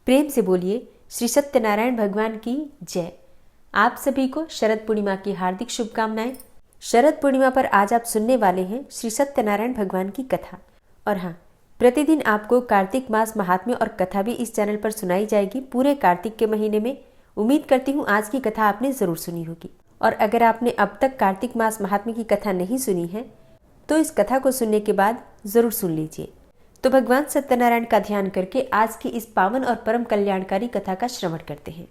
प्रेम से बोलिए श्री सत्यनारायण भगवान की जय। आप सभी को शरद पूर्णिमा की हार्दिक शुभकामनाएं। शरद पूर्णिमा पर आज आप सुनने वाले हैं श्री सत्यनारायण भगवान की कथा। और हाँ, प्रतिदिन आपको कार्तिक मास महात्म्य और कथा भी इस चैनल पर सुनाई जाएगी पूरे कार्तिक के महीने में। उम्मीद करती हूँ आज की कथा आपने ज़रूर सुनी होगी। और अगर आपने अब तक कार्तिक मास महात्म्य की कथा नहीं सुनी है तो इस कथा को सुनने के बाद ज़रूर सुन लीजिए। तो भगवान सत्यनारायण का ध्यान करके आज की इस पावन और परम कल्याणकारी कथा का श्रवण करते हैं।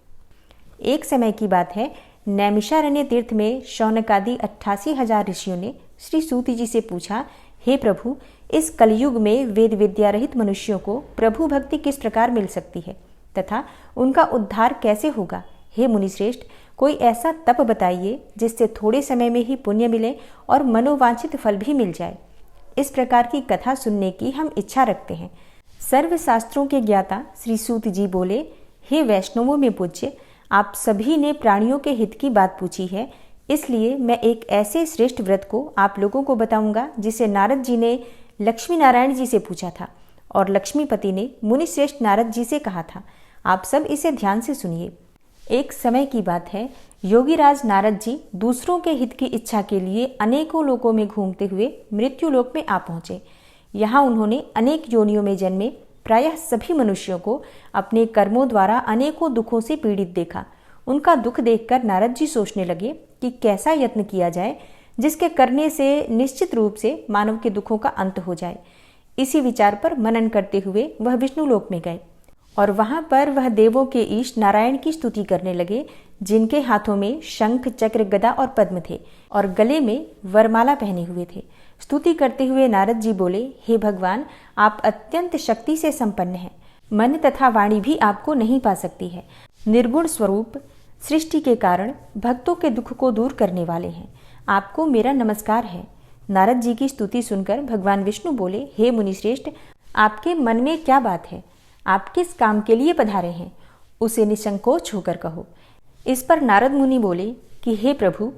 एक समय की बात है, नैमिषारण्य तीर्थ में शौनकादि 88,000 ऋषियों ने श्री सूत जी से पूछा, हे प्रभु, इस कलयुग में वेद विद्या रहित मनुष्यों को प्रभु भक्ति किस प्रकार मिल सकती है तथा उनका उद्धार कैसे होगा। हे मुनिश्रेष्ठ, कोई ऐसा तप बताइए जिससे थोड़े समय में ही पुण्य मिले और मनोवांछित फल भी मिल जाए। इस प्रकार की कथा सुनने की हम इच्छा रखते हैं। सर्व शास्त्रों के ज्ञाता श्री सूत जी बोले, हे वैष्णवों में पूज्य, आप सभी ने प्राणियों के हित की बात पूछी है, इसलिए मैं एक ऐसे श्रेष्ठ व्रत को आप लोगों को बताऊंगा जिसे नारद जी ने लक्ष्मी नारायण जी से पूछा था और लक्ष्मीपति ने मुनिश्रेष्ठ नारद जी से कहा था। आप सब इसे ध्यान से सुनिए। एक समय की बात है, योगीराज नारद जी दूसरों के हित की इच्छा के लिए अनेकों लोकों में घूमते हुए मृत्यु लोक में आ पहुंचे। यहाँ उन्होंने अनेक योनियों में जन्मे प्रायः सभी मनुष्यों को अपने कर्मों द्वारा अनेकों दुखों से पीड़ित देखा। उनका दुख देखकर नारद जी सोचने लगे कि कैसा यत्न किया जाए जिसके करने से निश्चित रूप से मानव के दुखों का अंत हो जाए। इसी विचार पर मनन करते हुए वह विष्णु लोक में गए और वहां पर वह देवों के ईश नारायण की स्तुति करने लगे, जिनके हाथों में शंख, चक्र, गदा और पद्म थे और गले में वरमाला पहने हुए थे। स्तुति करते हुए नारद जी बोले, हे भगवान, आप अत्यंत शक्ति से संपन्न हैं। मन तथा वाणी भी आपको नहीं पा सकती है। निर्गुण स्वरूप, सृष्टि के कारण भक्तों के दुख को दूर करने वाले हैं। आपको मेरा नमस्कार है। नारद जी की स्तुति सुनकर भगवान विष्णु बोले, हे मुनिश्रेष्ठ, आपके मन में क्या बात है? आप किस काम के लिए पधारे हैं, उसे निसंकोच होकर कहो। इस पर नारद मुनि बोले कि हे प्रभु,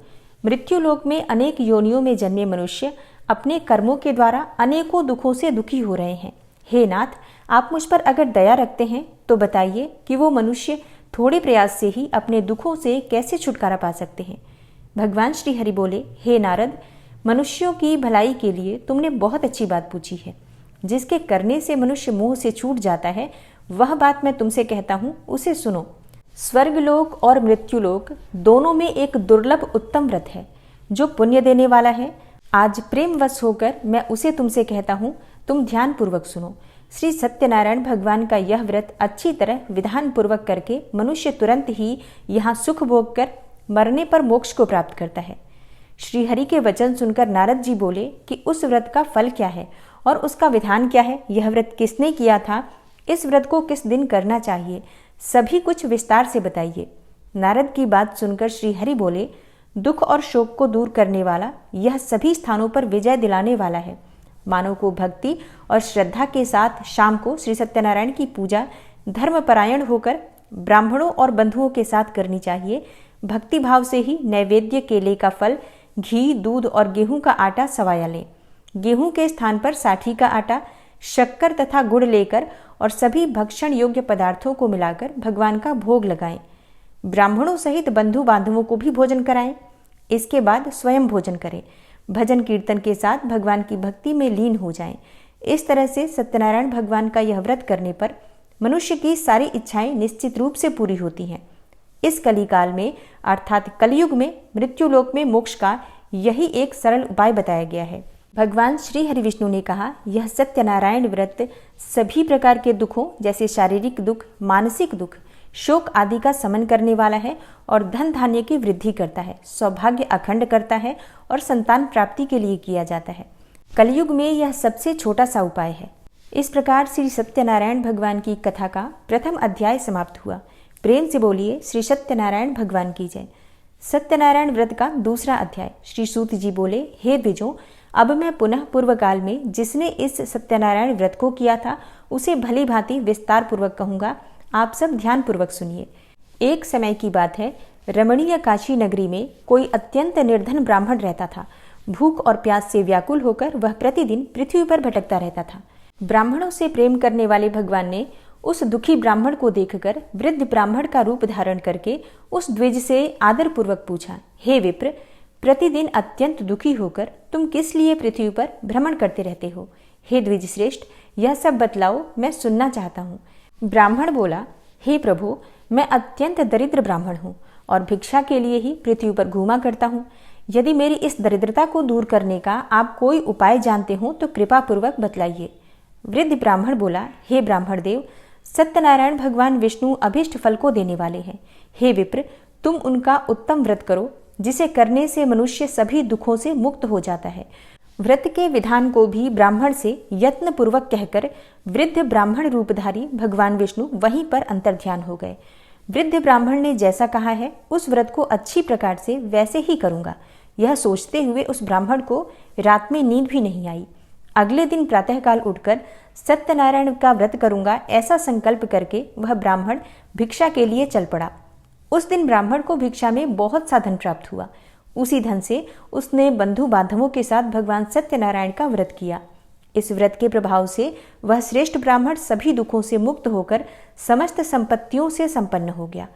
मृत्युलोक में अनेक योनियों में जन्मे मनुष्य अपने कर्मों के द्वारा अनेकों दुखों से दुखी हो रहे हैं। हे नाथ, आप मुझ पर अगर दया रखते हैं तो बताइए कि वो मनुष्य थोड़े प्रयास से ही अपने दुखों से कैसे छुटकारा पा सकते हैं। भगवान श्री हरि बोले, हे नारद, मनुष्यों की भलाई के लिए तुमने बहुत अच्छी बात पूछी है। जिसके करने से मनुष्य मोह से छूट जाता है, वह बात मैं तुमसे कहता हूँ, उसे सुनो। स्वर्गलोक और मृत्युलोक दोनों में एक दुर्लभ उत्तम व्रत है जो पुण्य देने वाला है। आज प्रेमवश होकर मैं उसे तुमसे कहता हूँ, तुम ध्यान पूर्वक सुनो। श्री सत्यनारायण भगवान का यह व्रत अच्छी तरह विधान पूर्वक करके मनुष्य तुरंत ही यहाँ सुख भोग कर मरने पर मोक्ष को प्राप्त करता है। श्री हरि के वचन सुनकर नारद जी बोले कि उस व्रत का फल क्या है और उसका विधान क्या है, यह व्रत किसने किया था, इस व्रत को किस दिन करना चाहिए, सभी कुछ विस्तार से बताइए। नारद की बात सुनकर श्री हरि बोले, दुख और शोक को दूर करने वाला, यह सभी स्थानों पर विजय दिलाने वाला है। मानव को भक्ति और श्रद्धा के साथ शाम को श्री सत्यनारायण की पूजा धर्मपरायण होकर ब्राह्मणों और बंधुओं के साथ करनी चाहिए। भक्ति भाव से ही नैवेद्य केले का फल, घी, दूध और गेहूं का आटा सवाया लें। गेहूं के स्थान पर साठी का आटा, शक्कर तथा गुड़ लेकर और सभी भक्षण योग्य पदार्थों को मिलाकर भगवान का भोग लगाएं। ब्राह्मणों सहित बंधु बांधवों को भी भोजन कराएं। इसके बाद स्वयं भोजन करें। भजन कीर्तन के साथ भगवान की भक्ति में लीन हो जाएं। इस तरह से सत्यनारायण भगवान का यह व्रत करने पर मनुष्य की सारी इच्छाएं निश्चित रूप से पूरी होती हैं। इस कलिकाल में अर्थात कलयुग में मृत्युलोक में मोक्ष का यही एक सरल उपाय बताया गया है। भगवान श्री हरि विष्णु ने कहा, यह सत्यनारायण व्रत सभी प्रकार के दुखों जैसे शारीरिक दुख, मानसिक दुख, शोक आदि का समन करने वाला है और धन धान्य की वृद्धि करता है, सौभाग्य अखंड करता है और संतान प्राप्ति के लिए किया जाता है। कलयुग में यह सबसे छोटा सा उपाय है। इस प्रकार श्री सत्यनारायण भगवान की कथा का प्रथम अध्याय समाप्त हुआ। प्रेम से बोलिए श्री सत्यनारायण भगवान की जय। सत्यनारायण व्रत का दूसरा अध्याय। श्री सूत जी बोले, हे द्विजों, अब मैं पुनः पूर्व काल में जिसने इस सत्यनारायण व्रत को किया था उसे भली भांति विस्तार पूर्वक कहूंगा। आप सब ध्यान पूर्वक सुनिए। एक समय की बात है, रमणीय काशी नगरी में कोई अत्यंत निर्धन ब्राह्मण रहता था। भूख और प्यास से व्याकुल होकर वह प्रतिदिन पृथ्वी पर भटकता रहता था। ब्राह्मणों से प्रेम करने वाले भगवान ने उस दुखी ब्राह्मण को देखकर वृद्ध ब्राह्मण का रूप धारण करके उस द्विज से आदरपूर्वक पूछा, हे विप्र, प्रतिदिन अत्यंत दुखी होकर तुम किस लिए पृथ्वी पर भ्रमण करते रहते हो? हे द्विज श्रेष्ठ, यह सब बतलाओ, मैं सुनना चाहता हूँ। ब्राह्मण बोला, हे प्रभु, मैं अत्यंत दरिद्र ब्राह्मण हूँ और भिक्षा के लिए ही पृथ्वी पर घूमा करता हूँ। यदि मेरी इस दरिद्रता को दूर करने का आप कोई उपाय जानते हो तो कृपा पूर्वक बतलाइए। वृद्ध ब्राह्मण बोला, हे ब्राह्मण देव, सत्यनारायण भगवान विष्णु अभिष्ट फल को देने वाले हैं। हे विप्र, तुम उनका उत्तम व्रत करो, जिसे करने से मनुष्य सभी दुखों से मुक्त हो जाता है। व्रत के विधान को भी ब्राह्मण से यत्न पूर्वक कहकर वृद्ध ब्राह्मण रूपधारी भगवान विष्णु वहीं पर अंतर्ध्यान हो गए। वृद्ध ब्राह्मण ने जैसा कहा है उस व्रत को अच्छी प्रकार से वैसे ही करूंगा, यह सोचते हुए उस ब्राह्मण को रात में नींद भी नहीं आई। अगले दिन प्रातःकाल उठकर सत्यनारायण का व्रत करूंगा ऐसा संकल्प करके वह ब्राह्मण भिक्षा के लिए चल पड़ा। उस दिन ब्राह्मण को भिक्षा में बहुत सा धन प्राप्त हुआ। उसी धन से उसने बंधु बांधवों के साथ भगवान सत्यनारायण का व्रत किया। इस व्रत के प्रभाव से वह श्रेष्ठ ब्राह्मण सभी दुखों से मुक्त होकर समस्त संपत्तियों से संपन्न हो गया।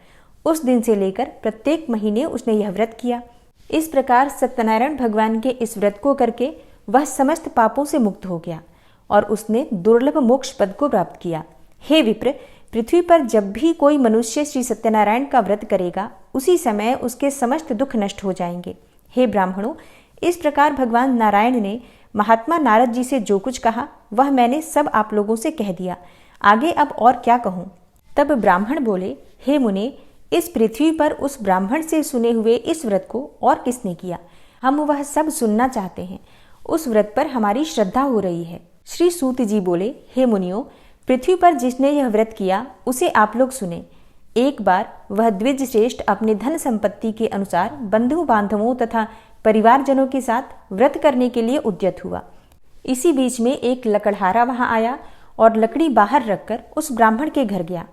उस दिन से लेकर प्रत्येक महीने उसने यह व्रत किया। इस प्रकार सत्यनारायण भगवान के इस व्रत को करके वह समस्त पापों से मुक्त हो गया और उसने दुर्लभ मोक्ष पद को प्राप्त किया। हे विप्र, पृथ्वी पर जब भी कोई मनुष्य श्री सत्यनारायण का व्रत करेगा उसी समय उसके समस्त दुख नष्ट हो जाएंगे। हे ब्राह्मणों, इस प्रकार भगवान नारायण ने महात्मा नारद जी से जो कुछ कहा वह मैंने सब आप लोगों से कह दिया। आगे अब और क्या कहूँ? तब ब्राह्मण बोले, हे मुने, इस पृथ्वी पर उस ब्राह्मण से सुने हुए इस व्रत को और किसने किया? हम वह सब सुनना चाहते हैं। उस व्रत पर हमारी श्रद्धा हो रही है। श्री सूत जी बोले, हे मुनियों, पृथ्वी पर जिसने यह व्रत किया उसे आप लोग सुने। एक बार वह द्विज श्रेष्ठ अपने धन संपत्ति के अनुसार बंधु बांधवों तथा परिवारजनों के साथ व्रत करने के लिए उद्यत हुआ। इसी बीच में एक लकड़हारा वहां आया और लकड़ी बाहर रखकर उस ब्राह्मण के घर गया।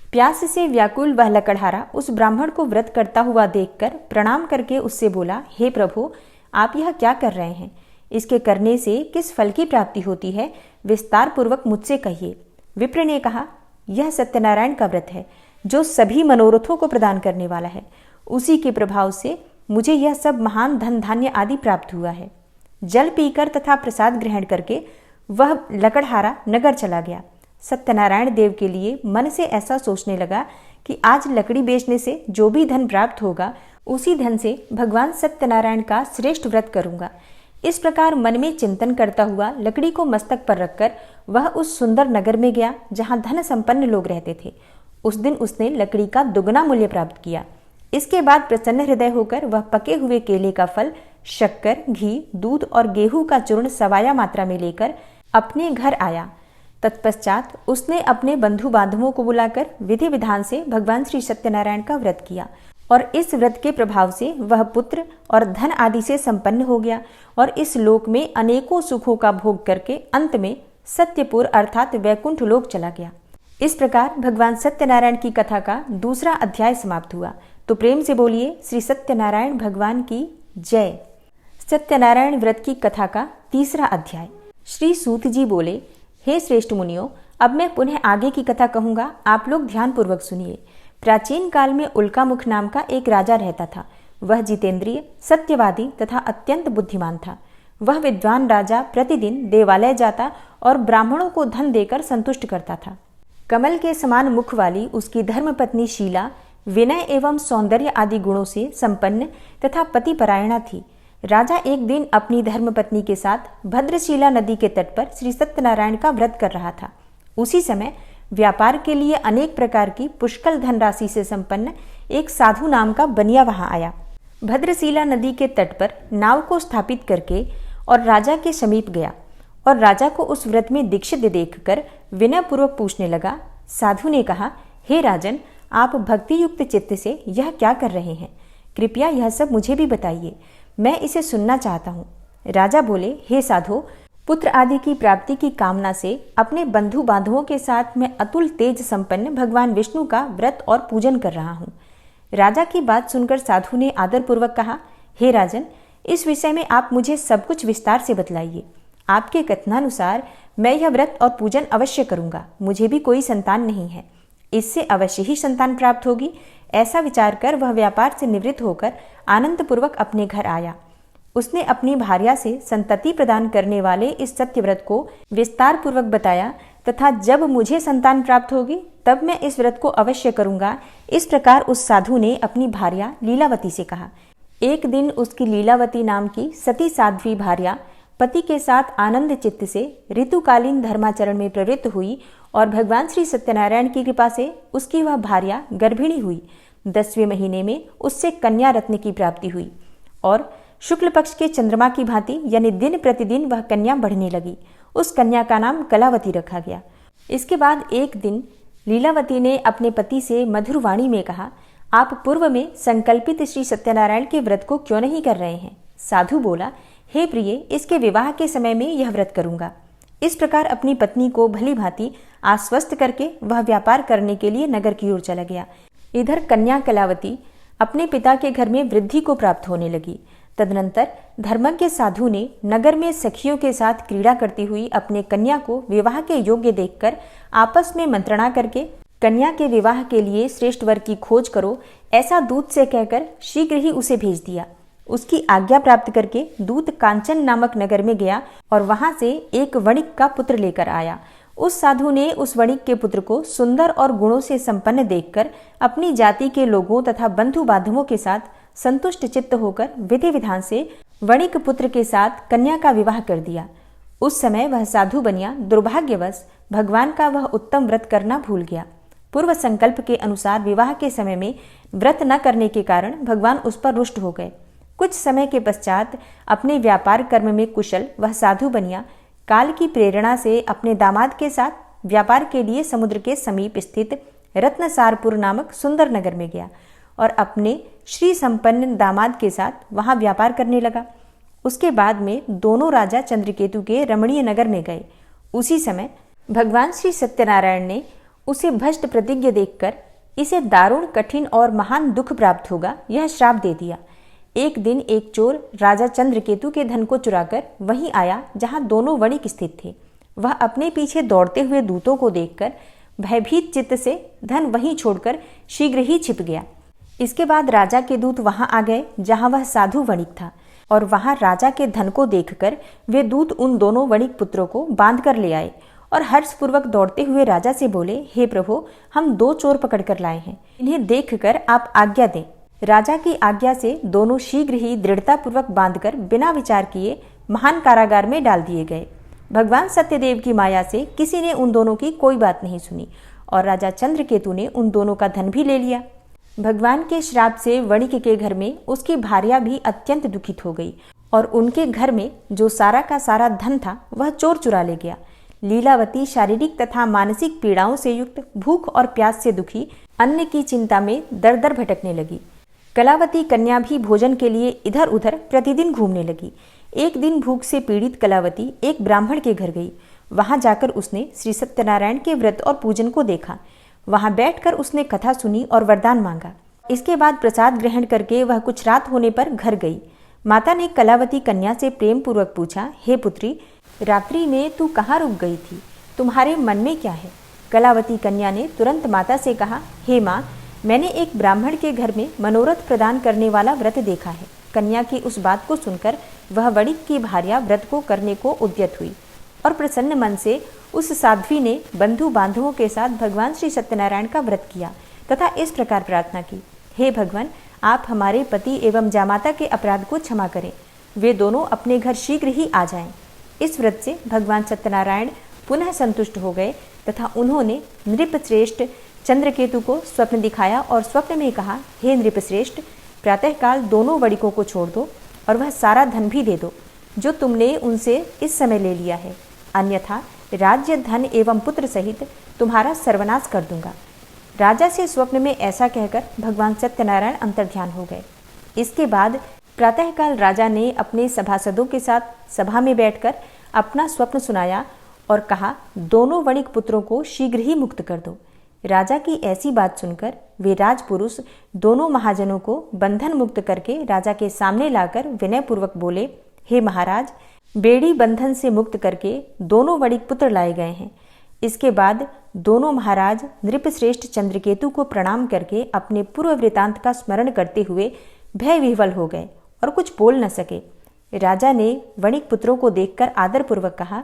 प्यास से व्याकुल वह लकड़हारा उस ब्राह्मण को व्रत करता हुआ देखकर प्रणाम करके उससे बोला, हे प्रभु, आप यह क्या कर रहे हैं? इसके करने से किस फल की प्राप्ति होती है, विस्तार पूर्वक मुझसे कहिए। विप्र ने कहा, यह सत्यनारायण का व्रत है जो सभी मनोरथों को प्रदान करने वाला है। उसी के प्रभाव से मुझे यह सब महान धन धान्य आदि प्राप्त हुआ है। जल पीकर तथा प्रसाद ग्रहण करके वह लकड़हारा नगर चला गया। सत्यनारायण देव के लिए मन से ऐसा सोचने लगा कि आज लकड़ी बेचने से जो भी धन प्राप्त होगा उसी धन से भगवान सत्यनारायण का श्रेष्ठ व्रत करूंगा। इस प्रकार मन में चिंतन करता हुआ लकड़ी को मस्तक पर रखकर वह उस सुंदर नगर में गया जहां धन संपन्न लोग रहते थे। उस दिन उसने लकड़ी का दुगना मूल्य प्राप्त किया। इसके बाद प्रसन्न हृदय होकर वह पके हुए केले का फल, शक्कर, घी, दूध और गेहूं का चूर्ण सवाया मात्रा में लेकर अपने घर आया। तत्पश्चात उसने अपने बंधु बांधवों को बुलाकर विधि विधान से भगवान श्री सत्यनारायण का व्रत किया और इस व्रत के प्रभाव से वह पुत्र और धन आदि से संपन्न हो गया और इस लोक में अनेकों सुखों का भोग करके अंत में सत्यपुर अर्थात वैकुंठ लोक चला गया। इस प्रकार भगवान सत्यनारायण की कथा का दूसरा अध्याय समाप्त हुआ। तो प्रेम से बोलिए श्री सत्यनारायण भगवान की जय। सत्यनारायण व्रत की कथा का तीसरा अध्याय। श्री सूत जी बोले, हे श्रेष्ठ मुनियों, अब मैं पुनः आगे की कथा कहूंगा, आप लोग ध्यान पूर्वक सुनिए। प्राचीन काल में उल्कामुख नाम का एक राजा रहता था। वह जितेंद्रिय, सत्यवादी तथा अत्यंत बुद्धिमान था। वह विद्वान राजा प्रतिदिन देवालय जाता और ब्राह्मणों को धन देकर संतुष्ट करता था। कमल के समान मुख वाली उसकी धर्मपत्नी शीला विनय एवं सौंदर्य आदि गुणों से संपन्न तथा पतिपरायणा थी। राजा एक दिन अपनी धर्मपत्नी के साथ भद्रशिला नदी के तट पर श्री सत्यनारायण का व्रत कर रहा था। उसी समय व्यापार के लिए अनेक प्रकार की पुष्कल धनराशि से संपन्न एक साधु नाम का बनिया वहां आया। भद्रशिला नदी के तट पर नाव को स्थापित करके और राजा के समीप गया और राजा को उस व्रत में दीक्षित देखकर विनयपूर्वक पूछने लगा। साधु ने कहा, हे राजन, आप भक्ति युक्त चित्त से यह क्या कर रहे हैं? कृपया यह सब मुझे भी बताइए, मैं इसे सुनना चाहता हूँ। राजा बोले, हे साधो, पुत्र आदि की प्राप्ति की कामना से अपने बंधु बांधवों के साथ मैं अतुल तेज संपन्न भगवान विष्णु का व्रत और पूजन कर रहा हूँ। राजा की बात सुनकर साधु ने आदरपूर्वक कहा, हे राजन, इस विषय में आप मुझे सब कुछ विस्तार से बतलाइए। आपके कथनानुसार मैं यह व्रत और पूजन अवश्य करूंगा। मुझे भी कोई संतान नहीं है, इससे अवश्य ही संतान प्राप्त होगी। ऐसा विचार कर वह व्यापार से निवृत्त होकर आनंदपूर्वक अपने घर आया। उसने अपनी भार्या से संतति प्रदान करने वाले इस सत्यव्रत को विस्तार पूर्वक बताया तथा जब मुझे संतान प्राप्त होगी तब मैं इस व्रत को अवश्य करूंगा। इस प्रकार उस साधु ने अपनी भार्या लीलावती से कहा। एक दिन उसकी लीलावती नाम की सती साध्वी भार्या पति के साथ आनंद चित्त से ऋतुकालीन धर्माचरण में प्रवृत्त हुई और भगवान श्री सत्यनारायण की कृपा से उसकी वह भार्या गर्भिणी हुई। 10वें महीने में उससे कन्या रत्न की प्राप्ति हुई और शुक्ल पक्ष के चंद्रमा की भांति यानी दिन प्रतिदिन वह कन्या बढ़ने लगी। उस कन्या का नाम कलावती रखा गया। इसके बाद एक दिन लीलावती ने अपने पति से मधुर वाणी में कहा, आप पूर्व में संकल्पित श्री सत्यनारायण के व्रत को क्यों नहीं कर रहे हैं? साधु बोला, हे प्रिय, इसके विवाह के समय में यह व्रत करूंगा। इस प्रकार अपनी पत्नी को भली भांति आश्वस्त करके वह व्यापार करने के लिए नगर की ओर चला गया। इधर कन्या कलावती अपने पिता के घर में वृद्धि को प्राप्त होने लगी। तदनंतर धर्मज्ञ साधु ने नगर में सखियों के साथ क्रीड़ा करती हुई अपने कन्या को विवाह के योग्य देखकर आपस में मंत्रणा करके कन्या के विवाह के लिए श्रेष्ठ वर की खोज करो, ऐसा दूत से कहकर शीघ्र ही उसे भेज दिया। उसकी आज्ञा प्राप्त करके दूत कांचन नामक नगर में गया और वहां से एक वणिक का पुत्र लेकर आया। उस साधु ने उस वणिक के पुत्र को सुंदर और गुणों से संपन्न देखकर अपनी जाति के लोगों तथा बंधु बांधवों के साथ संतुष्ट चित्त होकर विधि विधान से वणिक पुत्र के साथ कन्या का विवाह कर दिया। उस समय वह साधु बनिया दुर्भाग्यवश भगवान का वह उत्तम व्रत करना भूल गया। पूर्व संकल्प के अनुसार विवाह के समय में व्रत न करने के कारण भगवान उस पर रुष्ट हो गए। कुछ समय के पश्चात अपने व्यापार कर्म में कुशल वह साधु बनिया काल की प्रेरणा से अपने दामाद के साथ व्यापार के लिए समुद्र के समीप स्थित रत्नसारपुर नामक सुंदर नगर में गया और अपने श्री संपन्न दामाद के साथ वहां व्यापार करने लगा। उसके बाद में दोनों राजा चंद्रकेतु के रमणीय नगर में गए। उसी समय भगवान श्री सत्यनारायण ने उसे भ्रष्ट प्रतिज्ञ देखकर इसे दारुण कठिन और महान दुख प्राप्त होगा यह श्राप दे दिया। एक दिन एक चोर राजा चंद्रकेतु के धन को चुराकर वहीं आया जहां दोनों वणिक स्थित थे। वह अपने पीछे दौड़ते हुए दूतों को देखकर भयभीत चित्त से धन वहीं छोड़कर शीघ्र ही छिप गया। इसके बाद राजा के दूत वहां आ गए जहां वह साधु वणिक था और वहां राजा के धन को देखकर वे दूत उन दोनों वणिक पुत्रों को बांध कर ले आए और हर्षपूर्वक दौड़ते हुए राजा से बोले, हे प्रभु, हम 2 चोर पकड़ कर लाए हैं, इन्हें देखकर आप आज्ञा दें। राजा की आज्ञा से दोनों शीघ्र ही दृढ़तापूर्वक बांधकर बिना विचार किए महान कारागार में डाल दिए गए। भगवान सत्यदेव की माया से किसी ने उन दोनों की कोई बात नहीं सुनी और राजा चंद्रकेतु ने उन दोनों का धन भी ले लिया। भगवान के श्राप से वणिक के घर में उसकी भार्या भी अत्यंत दुखित हो गई और उनके घर में जो सारा का सारा धन था वह चोर चुरा ले गया। लीलावती शारीरिक तथा मानसिक पीड़ाओं से युक्त भूख और प्यास से दुखी अन्न की चिंता में दर दर भटकने लगी। कलावती कन्या भी भोजन के लिए इधर उधर प्रतिदिन घूमने लगी। एक दिन भूख से पीड़ित कलावती एक ब्राह्मण के घर गई। वहां जाकर उसने श्री सत्यनारायण के व्रत और पूजन को देखा। वहां बैठकर उसने कथा सुनी और वरदान मांगा। इसके बाद प्रसाद ग्रहण करके वह कुछ रात होने पर घर गई। माता ने कलावती कन्या से प्रेम पूर्वक पूछा, हे पुत्री, रात्रि में तू कहाँ रुक गई थी? तुम्हारे मन में क्या है? कलावती कन्या ने तुरंत माता से कहा, हे माँ, मैंने एक ब्राह्मण के घर में मनोरथ प्रदान करने वाला व्रत देखा है। कन्या की उस बात को सुनकर वह वणिक की भार्या व्रत को करने को उद्यत हुई और प्रसन्न मन से उस साध्वी ने बंधु बांधवों के साथ भगवान श्री सत्यनारायण का व्रत किया तथा इस प्रकार प्रार्थना की, हे भगवान, आप हमारे पति एवं जामाता के अपराध को क्षमा करें। वे दोनों अपने घर शीघ्र ही आ जाएं। इस व्रत से भगवान सत्यनारायण पुनः संतुष्ट हो गए तथा उन्होंने नृपश्रेष्ठ चंद्रकेतु को स्वप्न दिखाया और स्वप्न में कहा, हे नृपश्रेष्ठ, प्रातःकाल दोनों वणिकों को छोड़ दो और वह सारा धन भी दे दो जो तुमने उनसे इस समय ले लिया है, अन्यथा राज्य, धन एवं पुत्र सहित तुम्हारा सर्वनाश कर दूंगा। राजा से स्वप्न में ऐसा कहकर भगवान सत्यनारायण अंतर्ध्यान हो गए। इसके बाद प्रातःकाल राजा ने अपने सभासदों के साथ सभा में बैठकर अपना स्वप्न सुनाया और कहा, दोनों वणिक पुत्रों को शीघ्र ही मुक्त कर दो। राजा की ऐसी बात सुनकर वे राजपुरुष दोनों महाजनों को बंधन मुक्त करके राजा के सामने लाकर विनयपूर्वक बोले, हे महाराज, बेड़ी बंधन से मुक्त करके दोनों वणिक पुत्र लाए गए हैं। इसके बाद दोनों महाराज नृपश्रेष्ठ चंद्रकेतु को प्रणाम करके अपने पूर्व वृतांत का स्मरण करते हुए भय विह्वल हो गए और कुछ बोल न सके। राजा ने वणिक पुत्रों को देखकर आदरपूर्वक कहा,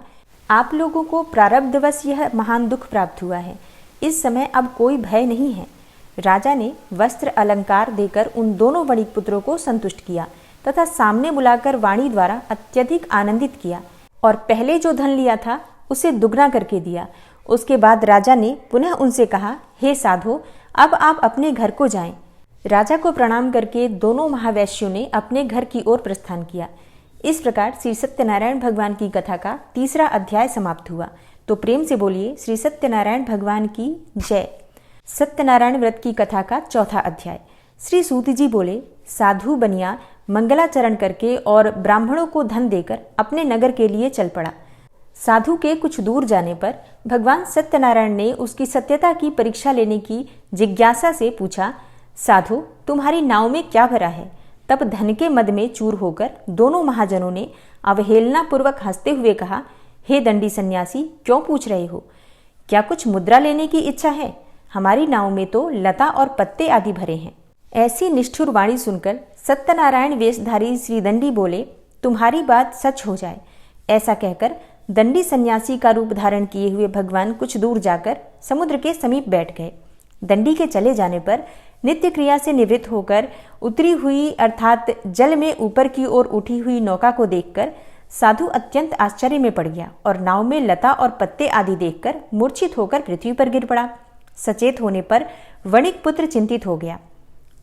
आप लोगों को प्रारब्धवश यह महान दुख प्राप्त हुआ है। इस समय अब कोई भय नहीं है। राजा ने वस्त्र अलंकार देकर उन दोनों वणिक पुत्रों को संतुष्ट किया तथा सामने बुलाकर वाणी द्वारा अत्यधिक आनंदित किया और पहले जो धन लिया था उसे दुगना करके दिया। उसके बाद राजा ने पुनः उनसे कहा, हे साधो, अब आप अपने घर को जाएं। राजा को प्रणाम करके दोनों महावैश्यों ने अपने घर की ओर प्रस्थान किया। इस प्रकार श्री सत्यनारायण भगवान की कथा का तीसरा अध्याय समाप्त हुआ। तो प्रेम से बोलिए श्री सत्यनारायण भगवान की जय। सत्यनारायण व्रत की कथा का चौथा अध्याय। श्री सूत जी बोले, साधु बनिया मंगलाचरण करके और ब्राह्मणों को धन देकर अपने नगर के लिए चल पड़ा। साधु के कुछ दूर जाने पर भगवान सत्यनारायण ने उसकी सत्यता की परीक्षा लेने की जिज्ञासा से पूछा, साधु, तुम्हारी नाव में क्या भरा है? तब धन के मद में चूर होकर दोनों महाजनों ने अवहेलना पूर्वक हंसते हुए कहा, हे दंडी सन्यासी, क्यों पूछ रहे हो? क्या कुछ मुद्रा लेने की इच्छा है? हमारी नाव में तो लता और पत्ते आदि भरे हैं। ऐसी निष्ठुर वाणी सुनकर सत्यनारायण वेशधारी श्री दंडी बोले, तुम्हारी बात सच हो जाए। ऐसा कहकर दंडी सन्यासी का रूप धारण किए हुए भगवान कुछ दूर जाकर समुद्र के समीप बैठ गए। दंडी के चले जाने पर नित्य क्रिया से निवृत्त होकर उतरी हुई अर्थात जल में ऊपर की ओर उठी हुई नौका को देखकर साधु अत्यंत आश्चर्य में पड़ गया और नाव में लता और पत्ते आदि देखकर मूर्छित होकर पृथ्वी पर गिर पड़ा। सचेत होने पर वणिक पुत्र चिंतित हो गया।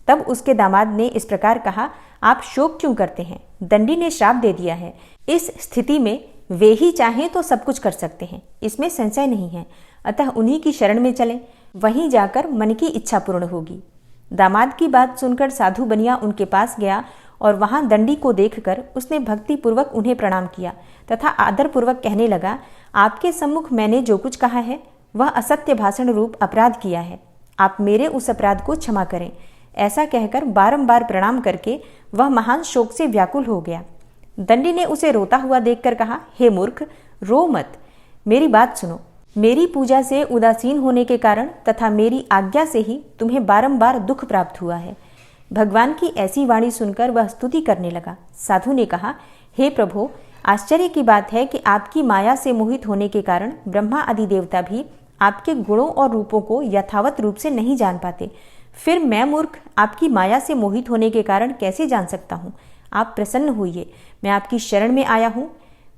तब उसके दामाद ने इस प्रकार कहा, आप शोक क्यों करते हैं? दंडी ने श्राप दे दिया है। इस स्थिति में वे ही चाहें तो सब कुछ कर सकते हैं, इसमें संशय नहीं है। अतः उन्हीं की शरण में चलें, वहीं जाकर मन की इच्छा पूर्ण होगी। दामाद की बात सुनकर साधु बनिया उनके पास गया और वहां दंडी को देखकर उसने भक्ति पूर्वक उन्हें प्रणाम किया तथा आदर पूर्वक कहने लगा, आपके सम्मुख मैंने जो कुछ कहा है वह असत्य भाषण रूप अपराध किया है। आप मेरे उस अपराध को क्षमा करें। ऐसा कहकर बारंबार प्रणाम करके वह महान शोक से व्याकुल हो गया। दंडी ने उसे रोता हुआ देखकर कहा, हे मूर्ख, रो मत, मेरी बात सुनो। मेरी पूजा से उदासीन होने के कारण तथा मेरी आज्ञा से ही तुम्हें बारंबार दुख प्राप्त हुआ है। भगवान की ऐसी वाणी सुनकर वह स्तुति करने लगा। साधु ने कहा, हे प्रभु, आश्चर्य की बात है कि आपकी माया से मोहित होने के कारण ब्रह्मा आदि देवता भी आपके गुणों और रूपों को यथावत रूप से नहीं जान पाते। फिर मैं मूर्ख आपकी माया से मोहित होने के कारण कैसे जान सकता हूँ? आप प्रसन्न होइए, मैं आपकी शरण में आया हूँ।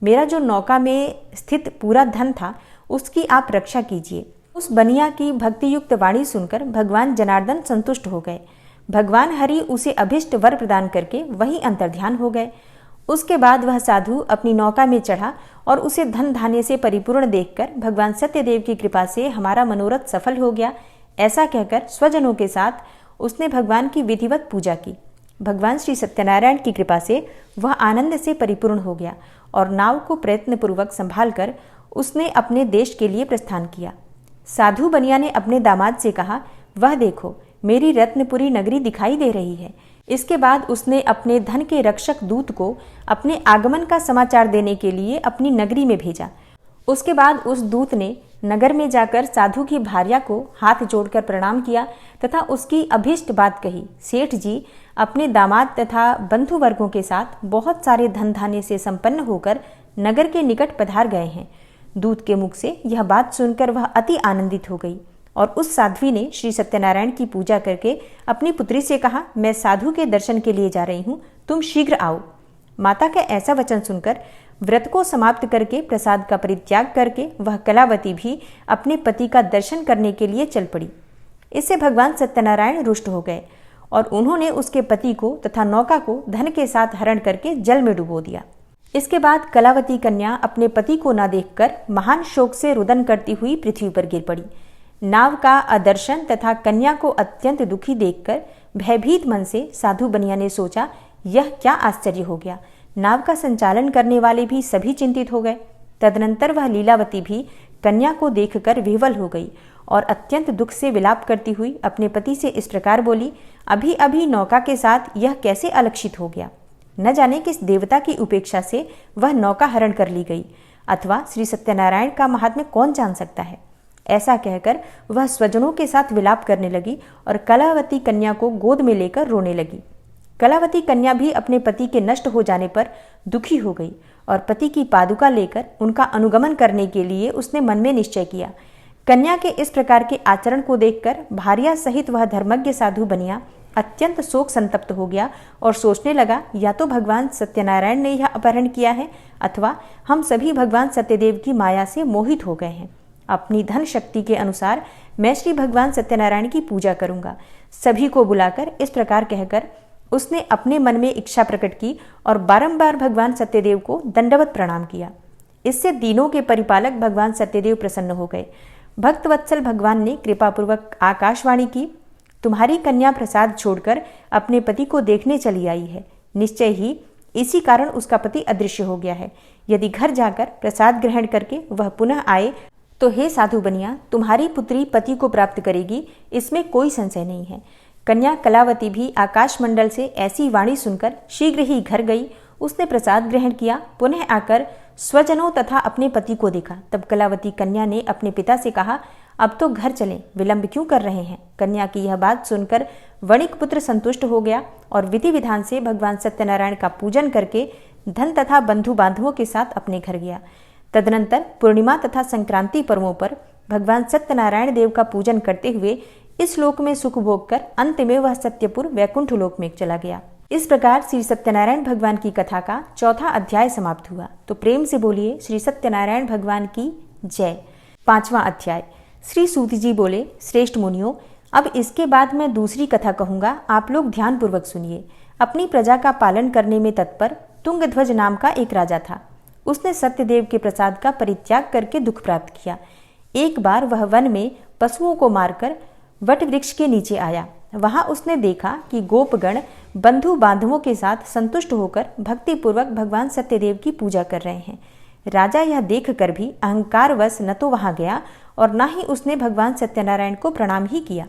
मेरा जो नौका में स्थित पूरा धन था उसकी आप रक्षा कीजिए। उस बनिया की भक्तियुक्त वाणी सुनकर भगवान जनार्दन संतुष्ट हो गए। भगवान हरि उसे अभिष्ट वर प्रदान करके वहीं अंतर्ध्यान हो गए। उसके बाद वह साधु अपनी नौका में चढ़ा और उसे धन धान्य से परिपूर्ण देखकर भगवान सत्यदेव की कृपा से हमारा मनोरथ सफल हो गया, ऐसा कहकर स्वजनों के साथ उसने भगवान की विधिवत पूजा की। भगवान श्री सत्यनारायण की कृपा से वह आनंद से परिपूर्ण हो गया और नाव को प्रयत्नपूर्वक संभाल कर उसने अपने देश के लिए प्रस्थान किया। साधु बनिया ने अपने दामाद से कहा, वह देखो, मेरी रत्नपुरी नगरी दिखाई दे रही है। इसके बाद उसने अपने धन के रक्षक दूत को अपने आगमन का समाचार देने के लिए अपनी नगरी में भेजा। उसके बाद उस दूत ने नगर में जाकर साधु की भार्या को हाथ जोड़कर प्रणाम किया तथा उसकी अभीष्ट बात कही। सेठ जी अपने दामाद तथा बंधु वर्गों के साथ बहुत सारे धन धान्य से संपन्न होकर नगर के निकट पधार गए हैं। दूत के मुख से यह बात सुनकर वह अति आनंदित हो गई और उस साध्वी ने श्री सत्यनारायण की पूजा करके अपनी पुत्री से कहा, मैं साधु के दर्शन के लिए जा रही हूँ, तुम शीघ्र आओ। माता का ऐसा वचन सुनकर व्रत को समाप्त करके प्रसाद का परित्याग करके वह कलावती भी अपने पति का दर्शन करने के लिए चल पड़ी। इससे भगवान सत्यनारायण रुष्ट हो गए और उन्होंने उसके पति को तथा नौका को धन के साथ हरण करके जल में डुबो दिया। इसके बाद कलावती कन्या अपने पति को न देखकर महान शोक से रुदन करती हुई पृथ्वी पर गिर पड़ी। नाव का अदर्शन तथा कन्या को अत्यंत दुखी देखकर भयभीत मन से साधु बनिया ने सोचा, यह क्या आश्चर्य हो गया। नाव का संचालन करने वाले भी सभी चिंतित हो गए। तदनंतर वह लीलावती भी कन्या को देखकर विह्वल हो गई और अत्यंत दुख से विलाप करती हुई अपने पति से इस प्रकार बोली, अभी अभी नौका के साथ यह कैसे अलक्षित हो गया। न जाने किस देवता की उपेक्षा से वह नौका हरण कर ली गई, अथवा श्री सत्यनारायण का महात्म्य कौन जान सकता है। ऐसा कहकर वह स्वजनों के साथ विलाप करने लगी और कलावती कन्या को गोद में लेकर रोने लगी। कलावती कन्या भी अपने पति के नष्ट हो जाने पर दुखी हो गई और पति की पादुका लेकर उनका अनुगमन करने के लिए उसने मन में निश्चय किया। कन्या के इस प्रकार के आचरण को देखकर भार्या सहित वह धर्मज्ञ साधु बनिया अत्यंत शोक संतप्त हो गया और सोचने लगा, या तो भगवान सत्यनारायण ने यह अपहरण किया है अथवा हम सभी भगवान सत्यदेव की माया से मोहित हो गए हैं। अपनी धन शक्ति के अनुसार मैं श्री भगवान सत्यनारायण की पूजा करूंगा। सभी को बुलाकर इस प्रकार कहकर उसने अपने मन में इच्छा प्रकट की और बारंबार भगवान सत्यदेव को दंडवत प्रणाम किया। इससे दीनों के परिपालक भगवान सत्यदेव प्रसन्न हो गए। भक्तवत्सल भगवान ने कृपापूर्वक आकाशवाणी की, तुम्हारी कन्या प्रसाद छोड़कर अपने पति को देखने चली आई है। निश्चय ही इसी कारण उसका पति अदृश्य हो गया है। यदि घर जाकर प्रसाद ग्रहण करके वह पुनः आए तो हे साधु बनिया, तुम्हारी पुत्री पति को प्राप्त करेगी, इसमें कोई संशय नहीं है। कन्या कलावती भी आकाशमंडल से ऐसी वाणी सुनकर शीघ्र ही घर गई। उसने प्रसाद ग्रहण किया, पुनः आकर स्वजनों तथा अपने पति को देखा। तब कलावती कन्या ने अपने पिता से कहा, अब तो घर चलें, विलंब क्यों कर रहे हैं। कन्या की यह बात सुनकर वणिक पुत्र संतुष्ट हो गया और विधि विधान से भगवान सत्यनारायण का पूजन करके धन तथा बंधु बांधवों के साथ अपने घर गया। तदनंतर पूर्णिमा तथा संक्रांति पर्वों पर भगवान सत्यनारायण देव का पूजन करते हुए इस लोक में सुख भोग कर अंत में वह सत्यपुर वैकुंठ लोक में चला गया। इस प्रकार श्री सत्यनारायण भगवान की कथा का चौथा अध्याय समाप्त हुआ। तो प्रेम से बोलिए श्री सत्यनारायण भगवान की जय। 5वां अध्याय। श्री सूत जी बोले, श्रेष्ठ मुनियों, अब इसके बाद मैं दूसरी कथा कहूंगा, आप लोग ध्यानपूर्वक सुनिए। अपनी प्रजा का पालन करने में तत्पर तुंगध्वज नाम का एक राजा था। उसने सत्यदेव के प्रसाद का परित्याग करके दुख प्राप्त किया। एक बार वह वन में पशुओं को मारकर वट वृक्ष के नीचे आया। वहां उसने देखा कि गोपगण बंधु बांधवों के साथ संतुष्ट होकर भक्तिपूर्वक भगवान सत्यदेव की पूजा कर रहे हैं। राजा यह देखकर भी अहंकारवश न तो वहां गया और न ही उसने भगवान सत्यनारायण को प्रणाम ही किया।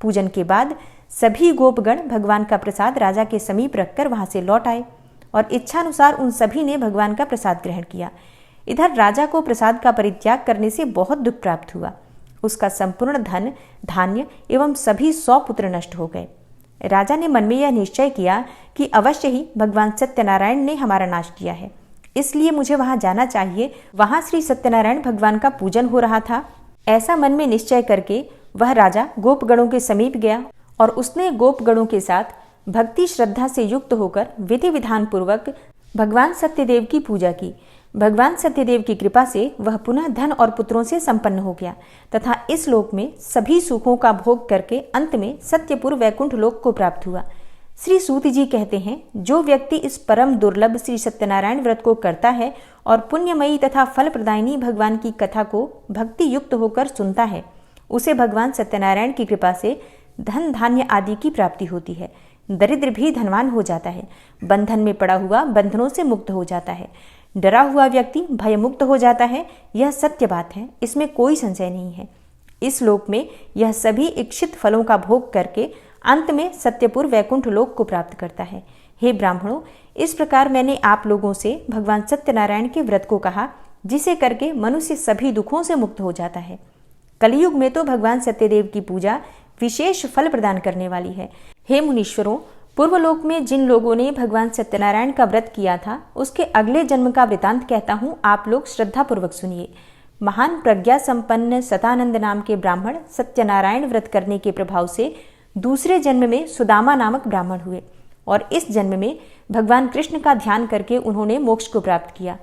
पूजन के बाद सभी गोपगण भगवान का प्रसाद राजा के समीप रखकर वहां से लौट आए और इच्छानुसार उन सभी ने भगवान का प्रसाद ग्रहण किया। इधर राजा को प्रसाद का परित्याग करने से बहुत दुख प्राप्त हुआ। उसका संपूर्ण धन, धान्य एवं सभी 100 पुत्र नष्ट हो गए। राजा ने मन में यह निश्चय किया कि अवश्य ही भगवान सत्यनारायण ने हमारा नाश किया है, इसलिए मुझे वहां जाना चाहिए। वहां श्री सत्यनारायण भगवान का पूजन हो रहा था। ऐसा मन में निश्चय करके वह राजा गोपगणों के समीप गया और उसने गोपगणों के साथ भक्ति श्रद्धा से युक्त होकर विधि विधान पूर्वक भगवान सत्यदेव की पूजा की। भगवान सत्यदेव की कृपा से वह पुनः धन और पुत्रों से संपन्न हो गया तथा इस लोक में सभी सुखों का भोग करके अंत में सत्यपुर वैकुंठ लोक को प्राप्त हुआ। श्री सूत जी कहते हैं, जो व्यक्ति इस परम दुर्लभ श्री सत्यनारायण व्रत को करता है और पुण्यमयी तथा फल प्रदायिनी भगवान की कथा को भक्ति युक्त होकर सुनता है, उसे भगवान सत्यनारायण की कृपा से धन धान्य आदि की प्राप्ति होती है। दरिद्र भी धनवान हो जाता है। बंधन में पड़ा हुआ बंधनों से मुक्त हो जाता है। डरा हुआ व्यक्ति भयमुक्त हो जाता है। यह सत्य बात है, इसमें कोई संशय नहीं है। इस लोक में यह सभी इच्छित फलों का भोग करके अंत में सत्यपुर वैकुंठ लोक को प्राप्त करता है। हे ब्राह्मणों, इस प्रकार मैंने आप लोगों से भगवान सत्यनारायण के व्रत को कहा, जिसे करके मनुष्य सभी दुखों से मुक्त हो जाता है। कलयुग में तो भगवान सत्यदेव की पूजा विशेष फल प्रदान करने वाली है। हे मुनीश्वरों, पूर्वलोक में जिन लोगों ने भगवान सत्यनारायण का व्रत किया था, उसके अगले जन्म का वृतांत कहता हूँ, आप लोग श्रद्धापूर्वक सुनिए। महान प्रज्ञा संपन्न सतानंद नाम के ब्राह्मण सत्यनारायण व्रत करने के प्रभाव से दूसरे जन्म में सुदामा नामक ब्राह्मण हुए और इस जन्म में भगवान कृष्ण का ध्यान करके उन्होंने मोक्ष को प्राप्त किया।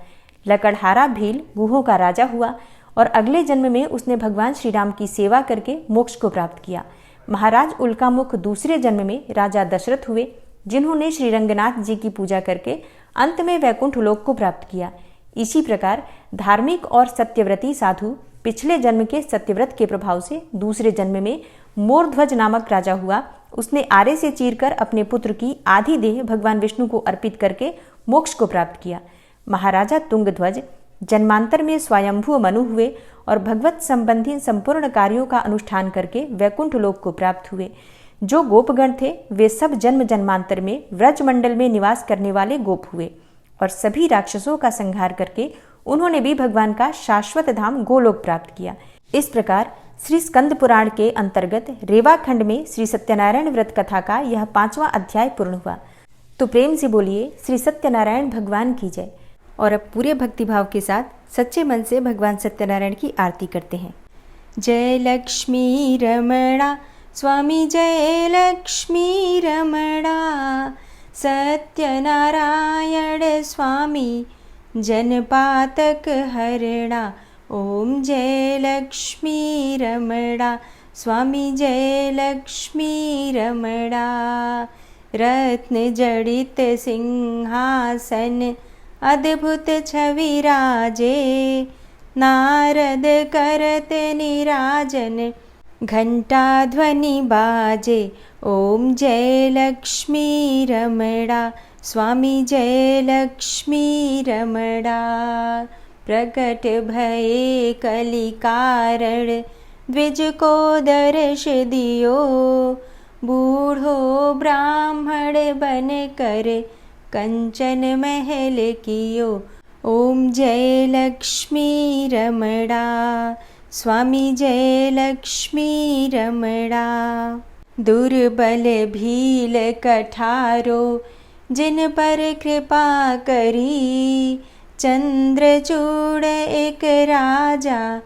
लकड़हारा भील गुहों का राजा हुआ और अगले जन्म में उसने भगवान श्री राम की सेवा करके मोक्ष को प्राप्त किया। महाराज उल्कामुख दूसरे जन्म में राजा दशरथ हुए, जिन्होंने श्री रंगनाथ जी की पूजा करके अंत में वैकुंठ लोक को प्राप्त किया। इसी प्रकार धार्मिक और सत्यव्रती साधु पिछले जन्म के सत्यव्रत के प्रभाव से दूसरे जन्म में मोरध्वज नामक राजा हुआ। उसने आरे से चीरकर अपने पुत्र की आधी देह भगवान विष्णु को अर्पित करके मोक्ष को प्राप्त किया। महाराजा तुंगध्वज जन्मांतर में स्वयंभू मनु हुए और भगवत संबंधी संपूर्ण कार्यों का अनुष्ठान करके वैकुंठ लोक को प्राप्त हुए। जो गोपगण थे वे सब जन्म जन्मांतर में व्रजमंडल में निवास करने वाले गोप हुए और सभी राक्षसों का संहार करके उन्होंने भी भगवान का शाश्वत धाम गोलोक प्राप्त किया। इस प्रकार श्री स्कंद पुराण के अंतर्गत रेवा खंड में श्री सत्यनारायण व्रत कथा का यह 5वां अध्याय पूर्ण हुआ। तो प्रेम से बोलिए श्री सत्यनारायण भगवान की जय। और अब पूरे भक्तिभाव के साथ सच्चे मन से भगवान सत्यनारायण की आरती करते हैं। जय लक्ष्मी रमणा स्वामी जय लक्ष्मी रमणा, सत्यनारायण स्वामी जनपातक हरणा। ओम जय लक्ष्मी रमणा स्वामी जय लक्ष्मी रमणा, रत्न जड़ित सिंहासन अद्भुत छवि राजे, नारद करत निराजन घंटा ध्वनि बाजे। ओम जय लक्ष्मी रमणा स्वामी जय लक्ष्मी रमणा, प्रकट भये कलि कारण द्विज को दर्श दियो, बूढ़ो ब्राह्मण बन कर कंचन महल कियो। ओम जय लक्ष्मी रमणा स्वामी जय लक्ष्मी रमणा, दुर्बल भील कठारो जिन पर कृपा करी, चंद्रचूड़ एक राजा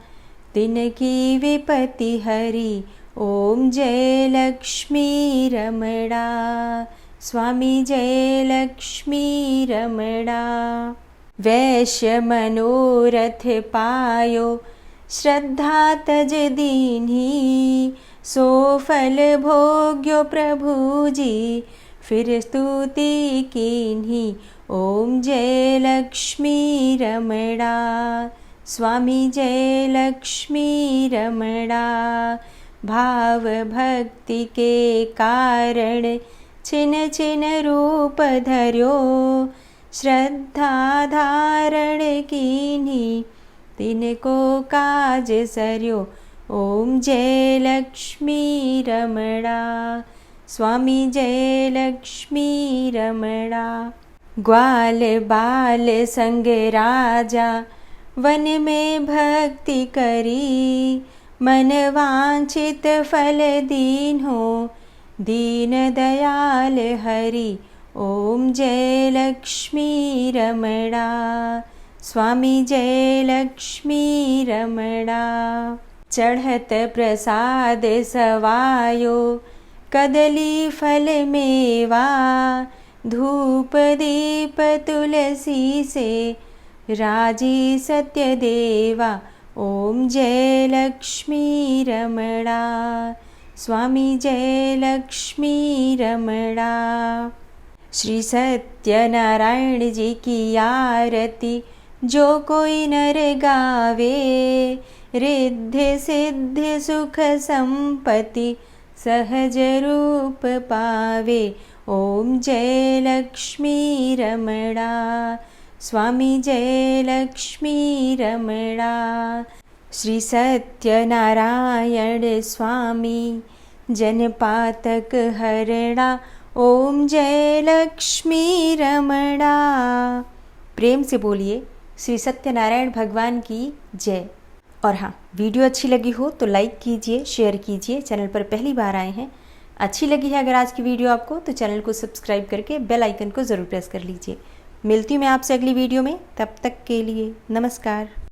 तिनकी विपत्ति हरी। ओम जय लक्ष्मी रमणा स्वामी जय लक्ष्मी रमणा, वैश्य मनोरथ पायो श्रद्धा तज दीन्ही, सो फल भोग्यो प्रभु जी फिर स्तुति कीन्ही। ओम जय लक्ष्मी रमणा स्वामी जय लक्ष्मी रमणा, भाव भक्ति के कारण छिन छिन रूप धर्यो, श्रद्धा धारण कीन्ही तिनको काज सर्यो। ओम जय लक्ष्मी रमणा स्वामी जय लक्ष्मी रमणा, ग्वाल बाल संग राजा वन में भक्ति करी, मन वांछित फल दीन्हो दीन दयाल हरि। ओम जय लक्ष्मी रमणा स्वामी जय लक्ष्मी रमणा, चढ़त प्रसाद सवायो कदली फल मेवा, धूप दीप तुलसी से राजी सत्य देवा। ओम जय लक्ष्मी रमणा स्वामी जय लक्ष्मी रमणा, श्री सत्यनारायण जी की आरती जो कोई नर गावे, रिद्धि सिद्धि सुख संपत्ति सहज रूप पावे। ओम जय लक्ष्मी रमणा स्वामी जय लक्ष्मी रमणा, श्री सत्यनारायण स्वामी जनपातक हरणा। ओम जय लक्ष्मी रमणा। प्रेम से बोलिए श्री सत्यनारायण भगवान की जय। और हाँ, वीडियो अच्छी लगी हो तो लाइक कीजिए, शेयर कीजिए। चैनल पर पहली बार आए हैं, अच्छी लगी है अगर आज की वीडियो आपको, तो चैनल को सब्सक्राइब करके बेल आइकन को ज़रूर प्रेस कर लीजिए। मिलती हूँ मैं आपसे अगली वीडियो में, तब तक के लिए नमस्कार।